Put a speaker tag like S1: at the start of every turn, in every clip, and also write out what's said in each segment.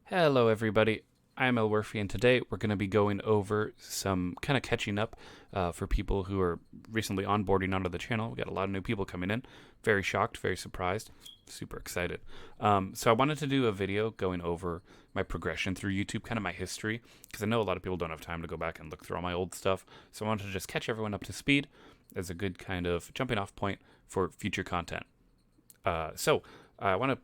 S1: Hello, everybody. I'm Elwirfy, and today we're going to be going over some kind of catching up for people who are recently onboarding onto the channel. We got a lot of new people coming in. Very shocked, very surprised, super excited. So I wanted to do a video going over my progression through YouTube, kind of my history, because I know a lot of people don't have time to go back and look through all my old stuff. So I wanted to just catch everyone up to speed as a good kind of jumping off point for future content. So I want to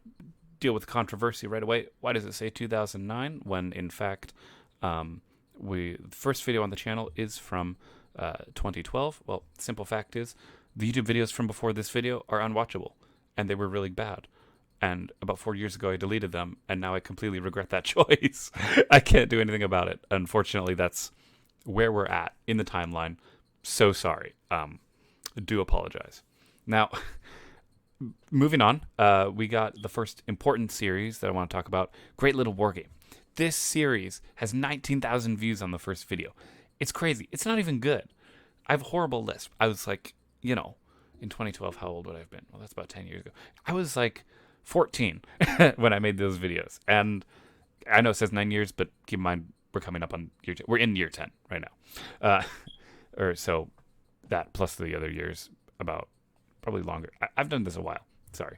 S1: deal with controversy right away. Why does it say 2009 when in fact the first video on the channel is from 2012? Well, simple fact is the YouTube videos from before this video are unwatchable and they were really bad. And about 4 years ago I deleted them and now I completely regret that choice. I can't do anything about it. Unfortunately, that's where we're at in the timeline. So sorry. Do apologize. Now, moving on, we got the first important series that I want to talk about, Great Little War Game. This series has 19,000 views on the first video. It's crazy. It's not even good. I have a horrible list. I was like, in 2012, how old would I have been? Well, that's about 10 years ago. I was like 14 when I made those videos. And I know it says 9 years, but keep in mind, we're coming up on year 10. We're in year 10 right now. Or so that plus the other years, about probably longer. I've done this a while. Sorry.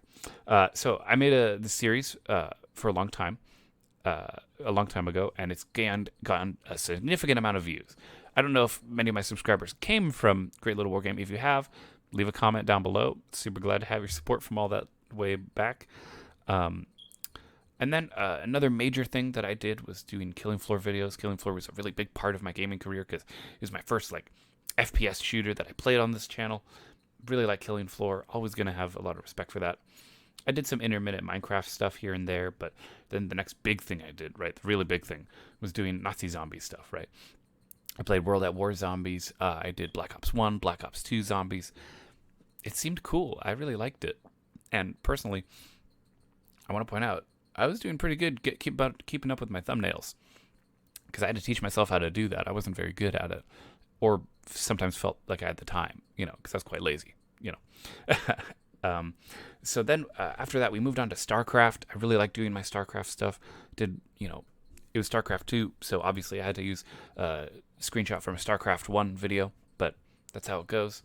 S1: So I made this series for a long time ago, and it's gotten a significant amount of views. I don't know if many of my subscribers came from Great Little War Game. If you have, leave a comment down below. Super glad to have your support from all that way back. And then another major thing that I did was doing Killing Floor videos. Killing Floor was a really big part of my gaming career because it was my first FPS shooter that I played on this channel. Really like Killing Floor. Always going to have a lot of respect for that. I did some intermittent Minecraft stuff here and there, but then the next big thing I did, right, the really big thing, was doing Nazi zombie stuff, right? I played World at War zombies. I did Black Ops 1, Black Ops 2 zombies. It seemed cool. I really liked it. And personally, I want to point out, I was doing pretty good keeping up with my thumbnails because I had to teach myself how to do that. I wasn't very good at it, or sometimes felt like I had the time, because I was quite lazy, So then after that, we moved on to Starcraft. I really liked doing my Starcraft stuff. It was Starcraft 2, so obviously I had to use a screenshot from a Starcraft 1 video, but that's how it goes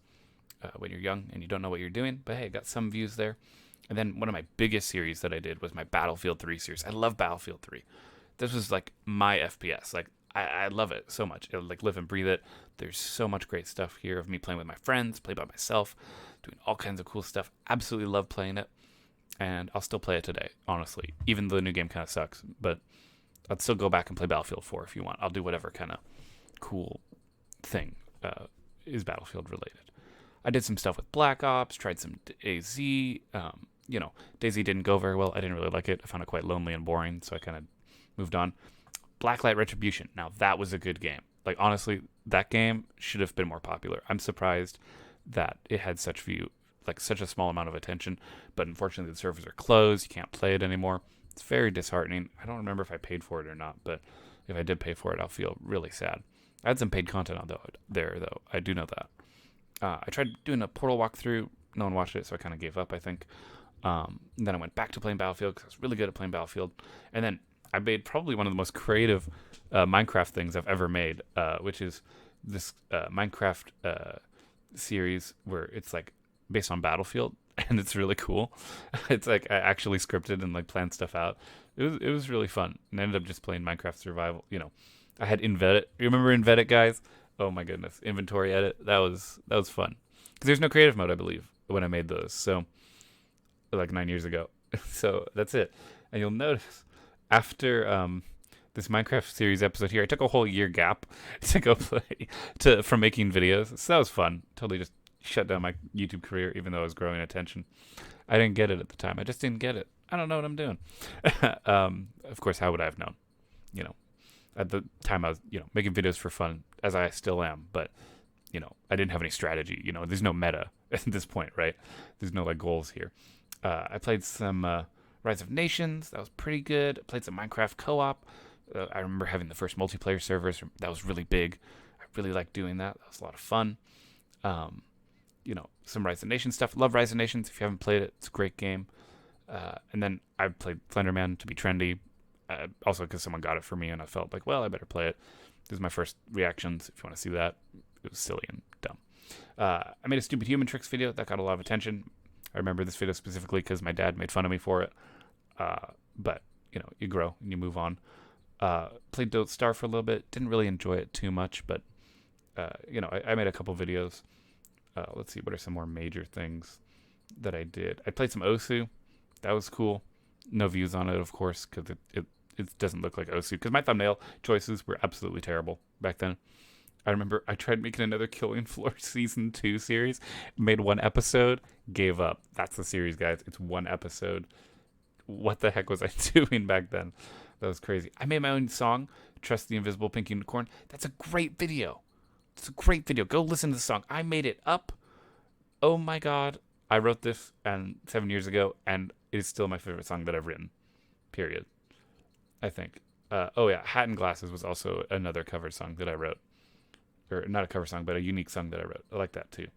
S1: when you're young and you don't know what you're doing. But hey, I got some views there. And then one of my biggest series that I did was my Battlefield 3 series. I love Battlefield 3. This was like my FPS. I love it so much. I live and breathe it. There's so much great stuff here of me playing with my friends, play by myself, doing all kinds of cool stuff. Absolutely love playing it. And I'll still play it today, honestly. Even though the new game kind of sucks. But I'd still go back and play Battlefield 4 if you want. I'll do whatever kind of cool thing is Battlefield related. I did some stuff with Black Ops, tried some DayZ. DayZ didn't go very well. I didn't really like it. I found it quite lonely and boring, so I kind of moved on. Blacklight Retribution. Now, that was a good game. Honestly, that game should have been more popular. I'm surprised that it had such a small amount of attention, but unfortunately the servers are closed. You can't play it anymore. It's very disheartening. I don't remember if I paid for it or not, but if I did pay for it, I'll feel really sad. I had some paid content on there, though. I do know that. I tried doing a Portal walkthrough. No one watched it, so I kind of gave up, I think. And then I went back to playing Battlefield because I was really good at playing Battlefield. And then I made probably one of the most creative Minecraft things I've ever made, which is this Minecraft series where it's based on Battlefield, and it's really cool. It's I actually scripted and planned stuff out. It was really fun, and I ended up just playing Minecraft Survival. I had InVedit. You remember InVedit, guys? Oh my goodness, inventory edit. That was fun because there's no creative mode, I believe, when I made those. So 9 years ago. So that's it, and you'll notice. After this Minecraft series episode here, I took a whole year gap to go from making videos. So that was fun. Totally just shut down my YouTube career, even though I was growing attention. I didn't get it at the time. I just didn't get it. I don't know what I'm doing. Of course, how would I have known? At the time I was, making videos for fun, as I still am. But, I didn't have any strategy. There's no meta at this point, right? There's no goals here. I played some Rise of Nations. That was pretty good. I played some Minecraft co-op. I remember having the first multiplayer servers. That was really big. I really liked doing that. That was a lot of fun. Some Rise of Nations stuff. Love Rise of Nations. If you haven't played it, it's a great game. And then I played Slenderman to be trendy. Also because someone got it for me, and I felt like, well, I better play it. This is my first reactions. If you want to see that, it was silly and dumb. I made a stupid human tricks video that got a lot of attention. I remember this video specifically because my dad made fun of me for it. But you grow and you move on. Played Don't Starve for a little bit. Didn't really enjoy it too much, but I made a couple videos. Let's see, what are some more major things that I did? I played some Osu. That was cool. No views on it, of course, because it doesn't look like Osu. Because my thumbnail choices were absolutely terrible back then. I remember I tried making another Killing Floor Season 2 series, made one episode, gave up. That's the series, guys. It's one episode. What the heck was I doing back then? That was crazy. I made my own song, Trust the Invisible Pink Unicorn. That's a great video. It's a great video. Go listen to the song. I made it up. Oh my God. I wrote this 7 years ago, and it is still my favorite song that I've written. Period. I think. Hat and Glasses was also another cover song that I wrote. Or not a cover song, but a unique song that I wrote. I like that too.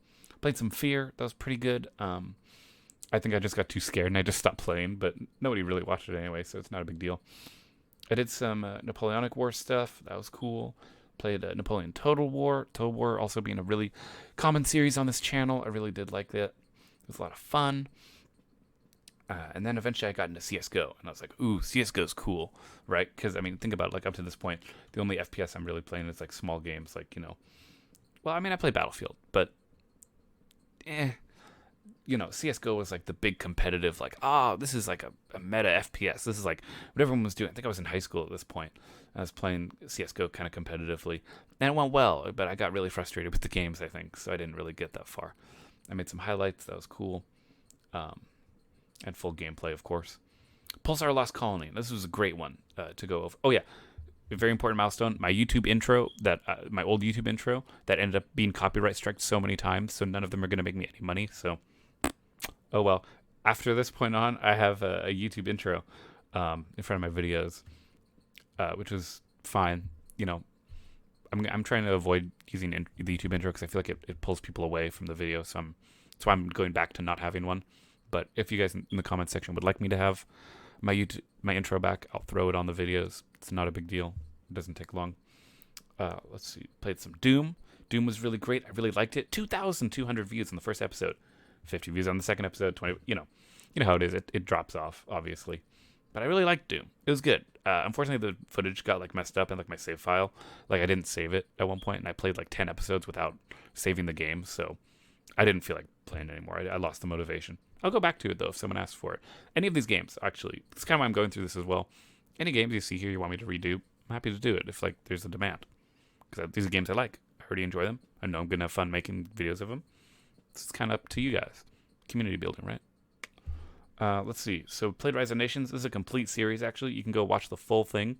S1: Played some Fear. That was pretty good. I think I just got too scared and I just stopped playing, but nobody really watched it anyway, so it's not a big deal. I did some Napoleonic War stuff. That was cool. Played Napoleon Total War. Total War also being a really common series on this channel. I really did like that. It was a lot of fun. And then eventually I got into CSGO, and I was like, ooh, CSGO's cool, right? Because, I mean, think about it, like, up to this point, the only FPS I'm really playing is, like, small games, like, well, I mean, I play Battlefield, but, CSGO was, like, the big competitive, like, this is, like, a meta FPS. This is, like, what everyone was doing. I think I was in high school at this point. I was playing CSGO kind of competitively, and it went well, but I got really frustrated with the games, I think, so I didn't really get that far. I made some highlights. That was cool. And full gameplay, of course. Pulsar Lost Colony. This was a great one to go over. Oh, yeah. A very important milestone. My YouTube intro, my old YouTube intro, that ended up being copyright struck so many times, so none of them are going to make me any money. So, oh well. After this point on, I have a YouTube intro in front of my videos, which was fine. I'm trying to avoid using the YouTube intro because I feel like it pulls people away from the video. So that's why I'm going back to not having one. But if you guys in the comment section would like me to have my intro back, I'll throw it on the videos. It's not a big deal. It doesn't take long. Let's see. Played some Doom. Doom was really great. I really liked it. 2,200 views on the first episode. 50 views on the second episode. 20. You know how it is. It drops off, obviously. But I really liked Doom. It was good. Unfortunately, the footage got messed up in my save file. I didn't save it at one point, and I played 10 episodes without saving the game. So I didn't feel like playing anymore. I lost the motivation. I'll go back to it, though, if someone asks for it. Any of these games, actually. That's kind of why I'm going through this as well. Any games you see here you want me to redo, I'm happy to do it if, there's a demand. Because these are games I like. I already enjoy them. I know I'm going to have fun making videos of them. It's kind of up to you guys. Community building, right? Let's see. So, played Rise of Nations. This is a complete series, actually. You can go watch the full thing.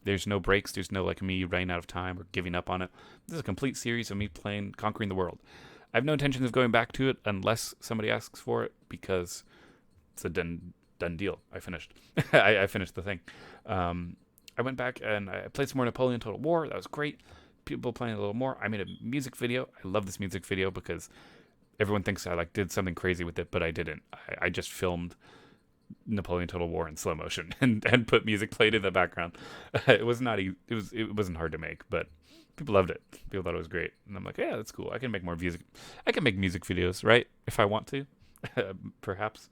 S1: There's no breaks. There's no, me running out of time or giving up on it. This is a complete series of me playing Conquering the World. I have no intention of going back to it unless somebody asks for it, because it's a done deal. I finished. I finished the thing. I went back and I played some more Napoleon Total War. That was great. People playing a little more. I made a music video. I love this music video because everyone thinks I did something crazy with it, but I didn't. I just filmed Napoleon Total War in slow motion and put music played in the background. It was not. It wasn't hard to make, but people loved it. People thought it was great, and I'm like, yeah, that's cool. I can make more music. I can make music videos, right? If I want to, perhaps.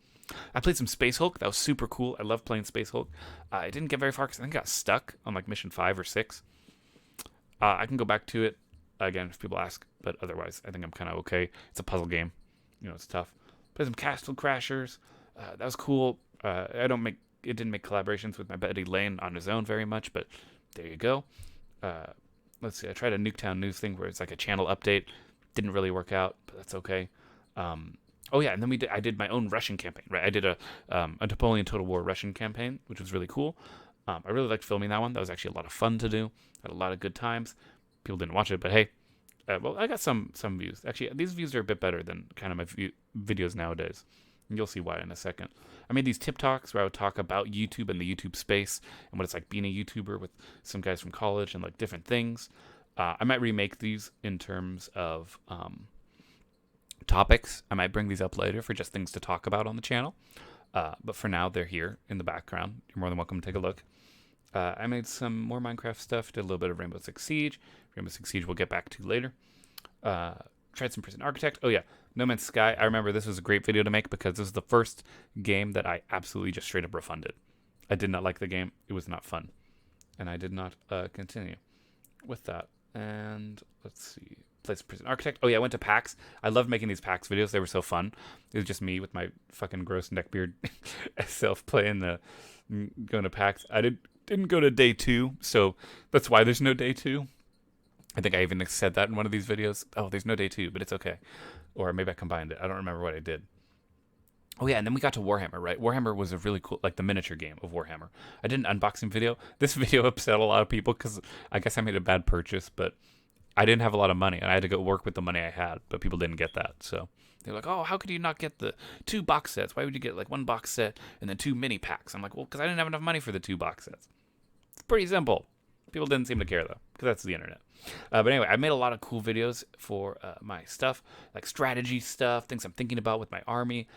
S1: I played some Space Hulk. That was super cool. I love playing Space Hulk. I didn't get very far because I think I got stuck on mission 5 or 6. I can go back to it again if people ask, but otherwise, I think I'm kind of okay. It's a puzzle game. It's tough. Played some Castle Crashers. That was cool. It didn't make collaborations with my buddy Lane on his own very much, but there you go. Let's see. I tried a Nuketown News thing where it's a channel update. Didn't really work out, but that's okay. Oh yeah, and then I did my own Russian campaign, right? I did a Napoleon Total War Russian campaign, which was really cool. I really liked filming that one. That was actually a lot of fun to do. Had a lot of good times. People didn't watch it, but hey, I got some views. Actually, these views are a bit better than kind of my videos nowadays. And you'll see why in a second. I made these tip talks where I would talk about YouTube and the YouTube space and what it's like being a YouTuber with some guys from college and different things. I might remake these in terms of topics. I might bring these up later for just things to talk about on the channel. But for now, they're here in the background. You're more than welcome to take a look. I made some more Minecraft stuff. Did a little bit of Rainbow Six Siege. Rainbow Six Siege we'll get back to later. Tried some Prison Architect. Oh yeah, No Man's Sky. I remember this was a great video to make because this was the first game that I absolutely just straight up refunded. I did not like the game. It was not fun, and I did not continue with that. And let's see, played some Prison Architect. Oh yeah, I went to PAX. I loved making these PAX videos. They were so fun. It was just me with my fucking gross neckbeard self playing the going to PAX. I didn't go to day 2, so that's why there's no day 2. I think I even said that in one of these videos. Oh, there's no day 2, but it's okay. Or maybe I combined it. I don't remember what I did. Oh yeah, and then we got to Warhammer, right? Warhammer was a really cool, like the miniature game of Warhammer. I did an unboxing video. This video upset a lot of people because I guess I made a bad purchase, but I didn't have a lot of money, and I had to go work with the money I had, but people didn't get that. So they're like, oh, how could you not get the 2 box sets? Why would you get like 1 box set and then 2 mini packs? I'm like, well, because I didn't have enough money for the 2 box sets. It's pretty simple. People didn't seem to care, though, because that's the internet. But anyway, I made a lot of cool videos for my stuff, like strategy stuff, things I'm thinking about with my army.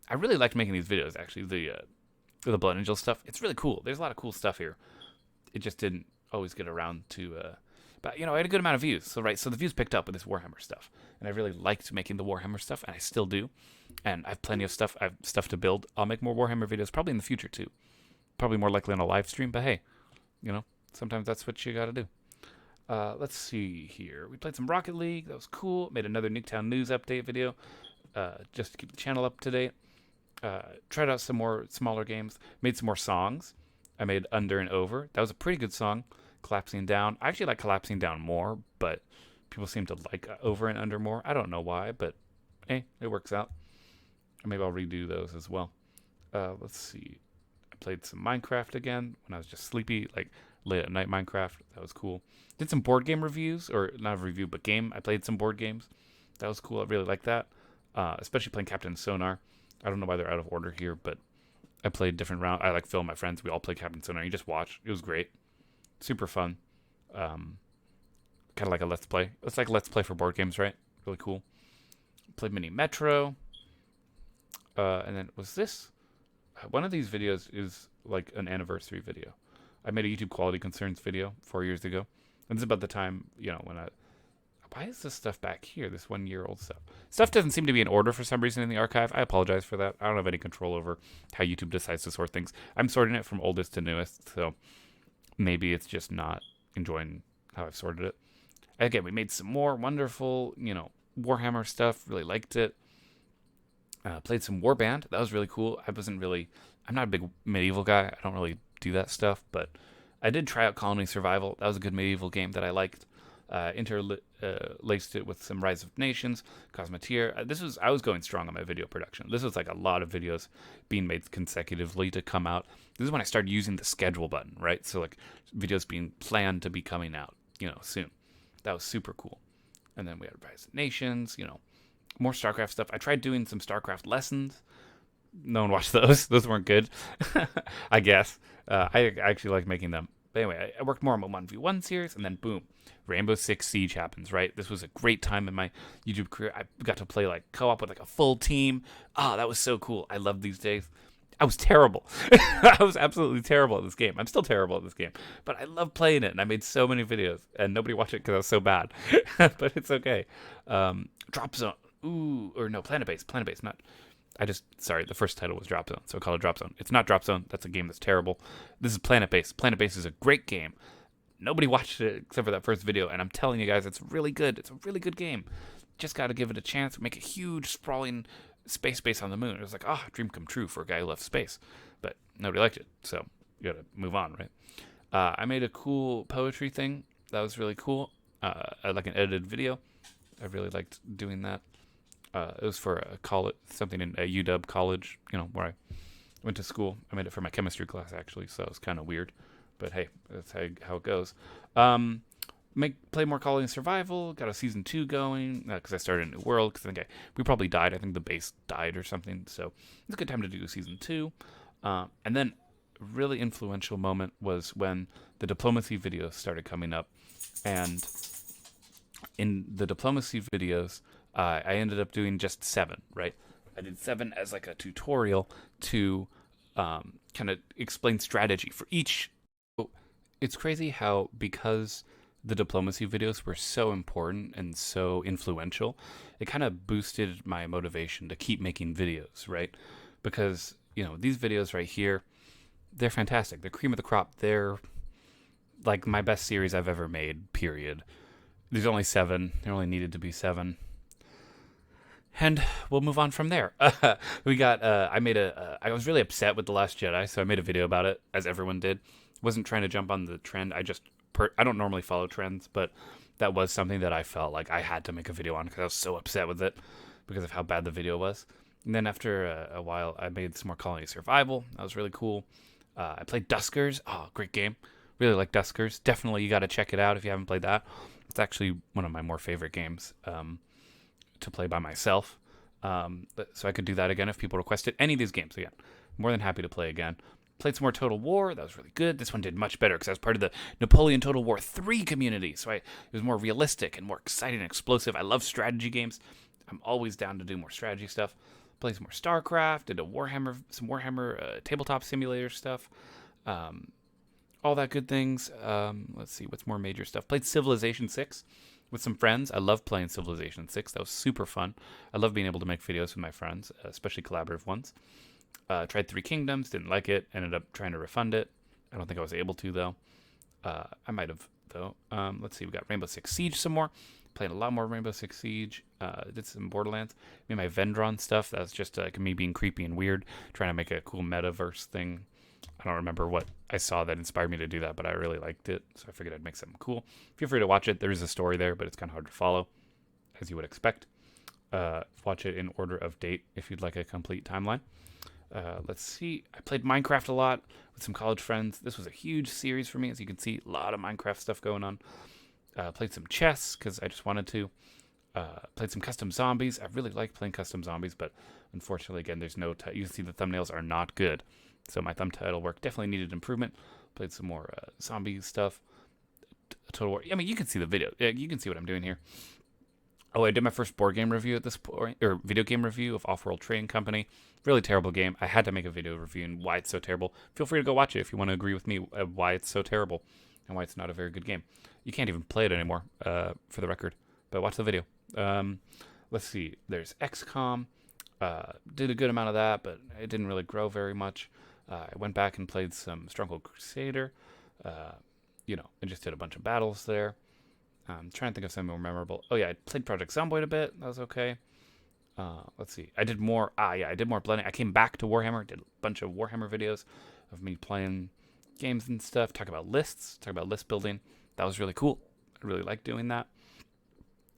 S1: I really liked making these videos, actually, the Blood Angel stuff. It's really cool. There's a lot of cool stuff here. It just didn't always get around to... but, I had a good amount of views. So the views picked up with this Warhammer stuff. And I really liked making the Warhammer stuff, and I still do. And I have plenty of stuff. I have stuff to build. I'll make more Warhammer videos, probably in the future, too. Probably more likely on a live stream, but hey, sometimes that's what you gotta do. Let's see here. We played some Rocket League. That was cool. Made another Nuketown News update video just to keep the channel up to date. Tried out some more smaller games. Made some more songs. I made Under and Over. That was a pretty good song. Collapsing Down. I actually like Collapsing Down more, but people seem to like Over and Under more. I don't know why, but hey, it works out. Maybe I'll redo those as well. Let's see. I played some Minecraft again when I was just sleepy, like late at night Minecraft. That was cool. Did some board game reviews, or not a review, but game. I played some board games. That was cool. I really like that. Especially playing Captain Sonar. I don't know why they're out of order here, but I played different rounds. I like Phil, my friends. We all played Captain Sonar. You just watch. It was great. Super fun. Kind of like a Let's Play. It's like Let's Play for board games, right? Really cool. Played Mini Metro. And then was this? One of these videos is like an anniversary video. I made a YouTube quality concerns video 4 years ago. And this is about the time, when why is this stuff back here? This 1-year-old stuff. Stuff doesn't seem to be in order for some reason in the archive. I apologize for that. I don't have any control over how YouTube decides to sort things. I'm sorting it from oldest to newest, so maybe it's just not enjoying how I've sorted it. Again, we made some more wonderful, Warhammer stuff. Really liked it. Played some Warband. That was really cool. I'm not a big medieval guy. I don't really do that stuff, but I did try out Colony Survival. That was a good medieval game that I liked. Interlaced it with some Rise of Nations, Cosmoteer. I was going strong on my video production. This was like a lot of videos being made consecutively to come out. This is when I started using the schedule button, right? So like videos being planned to be coming out, soon. That was super cool. And then we had Rise of Nations, more Starcraft stuff. I tried doing some Starcraft lessons. No one watched those. Those weren't good, I guess. I actually like making them. But anyway, I worked more on my 1v1 series, and then boom, Rainbow Six Siege happens, right? This was a great time in my YouTube career. I got to play like co-op with like a full team. That was so cool. I love these days. I was terrible. I was absolutely terrible at this game. I'm still terrible at this game. But I love playing it, and I made so many videos, and nobody watched it because I was so bad. But it's okay. Drop Zone. Ooh, or no, Planet Base. Planet Base, not... Sorry, the first title was Drop Zone, so I call it Drop Zone. It's not Drop Zone. That's a game that's terrible. This is Planet Base. Planet Base is a great game. Nobody watched it except for that first video, and I'm telling you guys, it's really good. It's a really good game. Just got to give it a chance. Make a huge, sprawling space base on the moon. It was like, dream come true for a guy who loves space. But nobody liked it, so you got to move on, right? I made a cool poetry thing. That was really cool. Like an edited video. I really liked doing that. It was for a college, something in a UW college, where I went to school. I made it for my chemistry class, actually, so it was kind of weird. But hey, that's how it goes. Play more Colony Survival. Got a season 2 going because I started a new world. Because I think we probably died. I think the base died or something. So it's a good time to do season 2. And then a really influential moment was when the diplomacy videos started coming up. And in the diplomacy videos, I ended up doing just 7, right? I did 7 as like a tutorial to kind of explain strategy for each. It's crazy how, because the diplomacy videos were so important and so influential, it kind of boosted my motivation to keep making videos, right? Because, these videos right here, they're fantastic. They're cream of the crop. They're like my best series I've ever made, period. There's only 7. There only needed to be 7. And we'll move on from there. We got, I was really upset with The Last Jedi, so I made a video about it, as everyone did. Wasn't trying to jump on the trend. I don't normally follow trends, but that was something that I felt like I had to make a video on because I was so upset with it because of how bad the video was. And then after a while, I made some more Colony Survival. That was really cool. I played Duskers. Oh, great game. Really like Duskers. Definitely, you got to check it out if you haven't played that. It's actually one of my more favorite games to play by myself. So I could do that again if people request it. Any of these games, again, more than happy to play again. Played some more Total War. That was really good. This one did much better because I was part of the Napoleon Total War 3 community. So it was more realistic and more exciting and explosive. I love strategy games. I'm always down to do more strategy stuff. Played some more Starcraft. Did some Warhammer tabletop simulator stuff. All that good things. Let's see, what's more major stuff. Played Civilization 6 with some friends. I love playing Civilization 6. That was super fun. I love being able to make videos with my friends, especially collaborative ones. Tried Three Kingdoms, didn't like it, ended up trying to refund it. I don't think I was able to, though. I might have, though. Let's see, we got Rainbow Six Siege some more. Played a lot more Rainbow Six Siege. Did some Borderlands. Made my Vendron stuff. That was just me being creepy and weird, trying to make a cool metaverse thing. I don't remember what I saw that inspired me to do that, but I really liked it, so I figured I'd make something cool. Feel free to watch it. There is a story there, but it's kind of hard to follow, as you would expect. Watch it in order of date if you'd like a complete timeline. Let's see. I played Minecraft a lot with some college friends. This was a huge series for me, as you can see. A lot of Minecraft stuff going on. Played some chess because I just wanted to. Played some custom zombies. I really like playing custom zombies, but unfortunately, again, there's no... you can see the thumbnails are not good. So my thumbnail work definitely needed improvement. Played some more zombie stuff. Total War. I mean, you can see the video. You can see what I'm doing here. Oh, I did my first board game review at this point, or video game review of Off-World Trading Company. Really terrible game. I had to make a video reviewing why it's so terrible. Feel free to go watch it if you want to agree with me why it's so terrible and why it's not a very good game. You can't even play it anymore, for the record, but watch the video. Let's see. There's XCOM. Did a good amount of that, but it didn't really grow very much. I went back and played some Stronghold Crusader. And just did a bunch of battles there. I'm trying to think of something more memorable. Oh yeah, I played Project Zomboid a bit. That was okay. Let's see. I did more blending. I came back to Warhammer. Did a bunch of Warhammer videos of me playing games and stuff. Talk about lists. Talk about list building. That was really cool. I really liked doing that.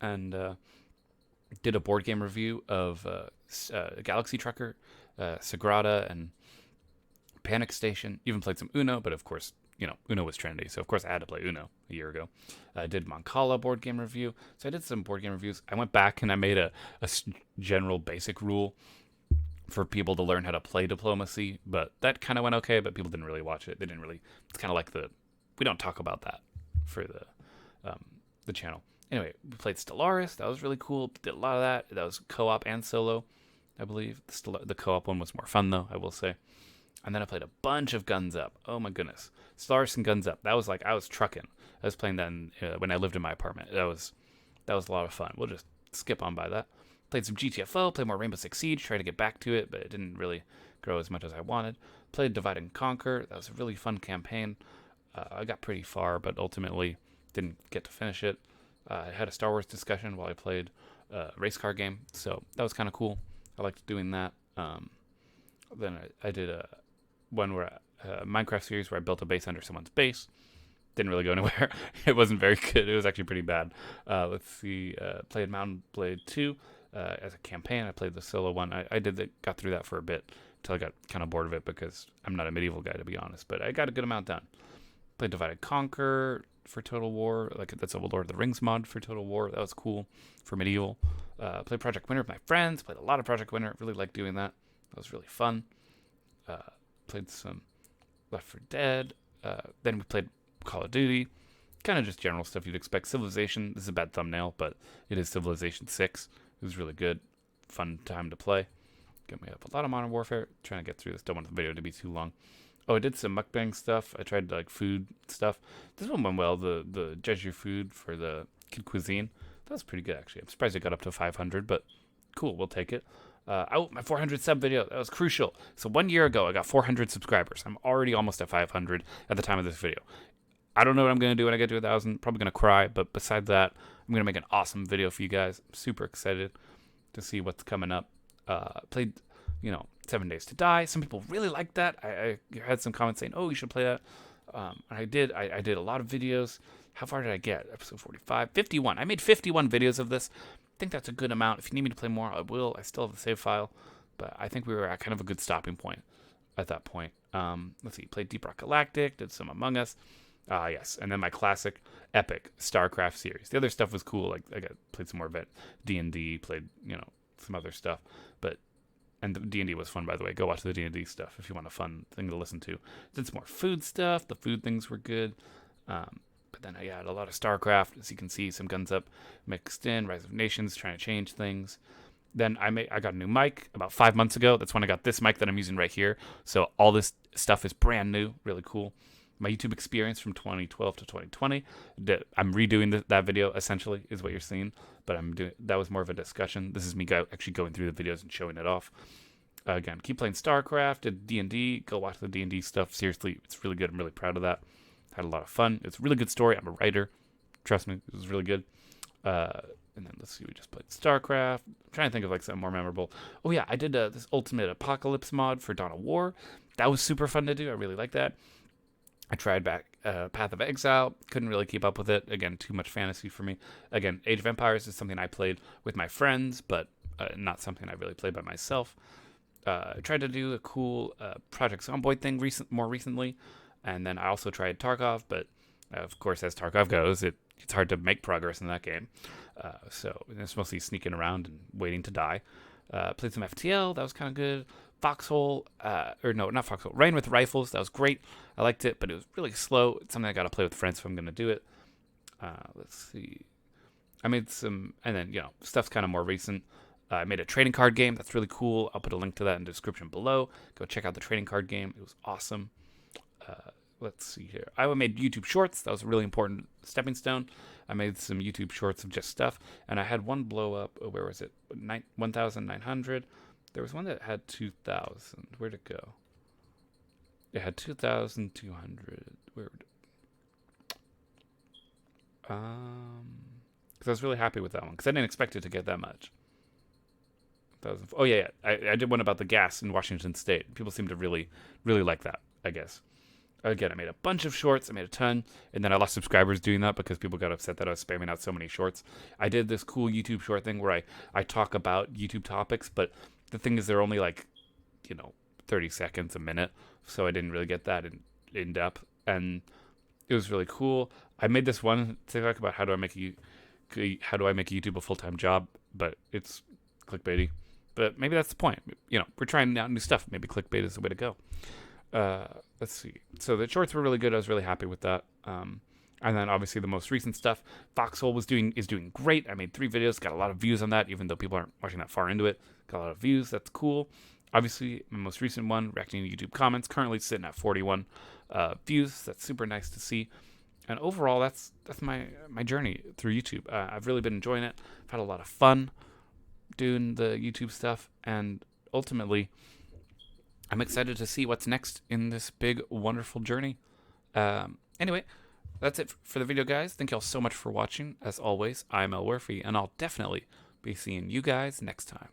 S1: And did a board game review of Galaxy Trucker, Sagrada, and Panic Station. Even played some Uno, but of course, Uno was trendy, so of course I had to play Uno a year ago. I did Mancala board game review, so I did some board game reviews. I went back and I made a general basic rule for people to learn how to play diplomacy, but that kind of went okay, but people didn't really watch it. They didn't really, it's kind of like we don't talk about that for the channel. Anyway, we played Stellaris. That was really cool. Did a lot of that. That was co-op and solo, I believe. The co-op one was more fun, though, I will say. And then I played a bunch of Guns Up. Oh my goodness. Stellaris and Guns Up. That was like, I was trucking. I was playing that when I lived in my apartment. That was a lot of fun. We'll just skip on by that. Played some GTFO, played more Rainbow Six Siege, tried to get back to it, but it didn't really grow as much as I wanted. Played Divide and Conquer. That was a really fun campaign. I got pretty far, but ultimately didn't get to finish it. I had a Star Wars discussion while I played a race car game, so that was kind of cool. I liked doing that. Then I did a Minecraft series where I built a base under someone's base. Didn't really go anywhere. It wasn't very good. It was actually pretty bad. Let's see. Played Mountain Blade 2 as a campaign. I played the solo one. I got through that for a bit until I got kind of bored of it because I'm not a medieval guy, to be honest. But I got a good amount done. Played Divide and Conquer for Total War. That's a Lord of the Rings mod for Total War. That was cool for medieval. Played Project Winter with my friends. Played a lot of Project Winter. Really liked doing that. That was really fun. Played some Left 4 Dead. Then we played Call of Duty. Kind of just general stuff you'd expect. Civilization. This is a bad thumbnail, but it is Civilization 6. It was really good. Fun time to play. Got me up a lot of Modern Warfare. Trying to get through this. Don't want the video to be too long. Oh, I did some mukbang stuff. I tried like food stuff. This one went well. The Jeju food for the kid cuisine. That was pretty good actually. I'm surprised it got up to 500, but cool. We'll take it. Oh, my 400 sub video. That was crucial. So 1 year ago, I got 400 subscribers. I'm already almost at 500 at the time of this video. I don't know what I'm gonna do when I get to 1,000. Probably gonna cry, but besides that, I'm gonna make an awesome video for you guys. I'm super excited to see what's coming up. Played, 7 Days to Die. Some people really liked that. I had some comments saying, "Oh, you should play that." I did. I did a lot of videos. How far did I get? Episode 45, 51. I made 51 videos of this. I think that's a good amount. If you need me to play more, I will. I still have the save file, but I think we were at kind of a good stopping point at that point. Let's see. Played Deep Rock Galactic. Did some Among Us. Yes, and then my classic epic Starcraft series. The other stuff was cool. Like I played some more of it. D&D. Played some other stuff, but. And the D&D was fun, by the way. Go watch the D&D stuff if you want a fun thing to listen to. Did some more food stuff. The food things were good. But then I had a lot of StarCraft. As you can see, some Guns Up mixed in. Rise of Nations, trying to change things. Then I got a new mic about 5 months ago. That's when I got this mic that I'm using right here. So all this stuff is brand new. Really cool. My YouTube experience from 2012 to 2020. I'm redoing that video, essentially, is what you're seeing. But that was more of a discussion. This is me actually going through the videos and showing it off. Again, keep playing StarCraft, did D&D. Go watch the D&D stuff. Seriously, it's really good. I'm really proud of that. Had a lot of fun. It's a really good story. I'm a writer. Trust me, it was really good. And then let's see, we just played StarCraft. I'm trying to think of like something more memorable. Oh yeah, I did this Ultimate Apocalypse mod for Dawn of War. That was super fun to do. I really like that. I tried back Path of Exile. Couldn't really keep up with it. Again, too much fantasy for me. Again, Age of Empires is something I played with my friends, but not something I really played by myself. I tried to do a cool Project Zomboid thing more recently. And then I also tried Tarkov, but of course, as Tarkov goes, it's hard to make progress in that game. So it's mostly sneaking around and waiting to die. Played some FTL. That was kind of good. Foxhole, not Foxhole, Rain with Rifles. That was great. I liked it, but it was really slow. It's something I got to play with friends if I'm going to do it. Let's see. I made some, and then, stuff's kind of more recent. I made a trading card game. That's really cool. I'll put a link to that in the description below. Go check out the trading card game. It was awesome. Let's see here. I made YouTube shorts. That was a really important stepping stone. I made some YouTube shorts of just stuff. And I had one blow up. Oh, where was it? 1,900. There was one that had 2,000. Where'd it go? It had 2,200. Where? Because I was really happy with that one. Because I didn't expect it to get that much. Oh yeah. I did one about the gas in Washington State. People seem to really, really like that, I guess. Again, I made a bunch of shorts. I made a ton. And then I lost subscribers doing that because people got upset that I was spamming out so many shorts. I did this cool YouTube short thing where I talk about YouTube topics, but the thing is they're only like, 30 seconds, a minute. So I didn't really get that in depth. And it was really cool. I made this one TikTok about how do I make YouTube a full-time job, but it's clickbaity. But maybe that's the point. We're trying out new stuff. Maybe clickbait is the way to go. Let's see. So the shorts were really good. I was really happy with that. And then obviously the most recent stuff, Foxhole is doing great. I made 3 videos, got a lot of views on that, even though people aren't watching that far into it. Got a lot of views. That's cool. Obviously, my most recent one, reacting to YouTube comments, currently sitting at 41 views. That's super nice to see. And overall, that's my journey through YouTube. I've really been enjoying it. I've had a lot of fun doing the YouTube stuff, and ultimately, I'm excited to see what's next in this big, wonderful journey. Anyway, that's it for the video, guys. Thank y'all so much for watching. As always, I'm Elwirfy, and I'll definitely be seeing you guys next time.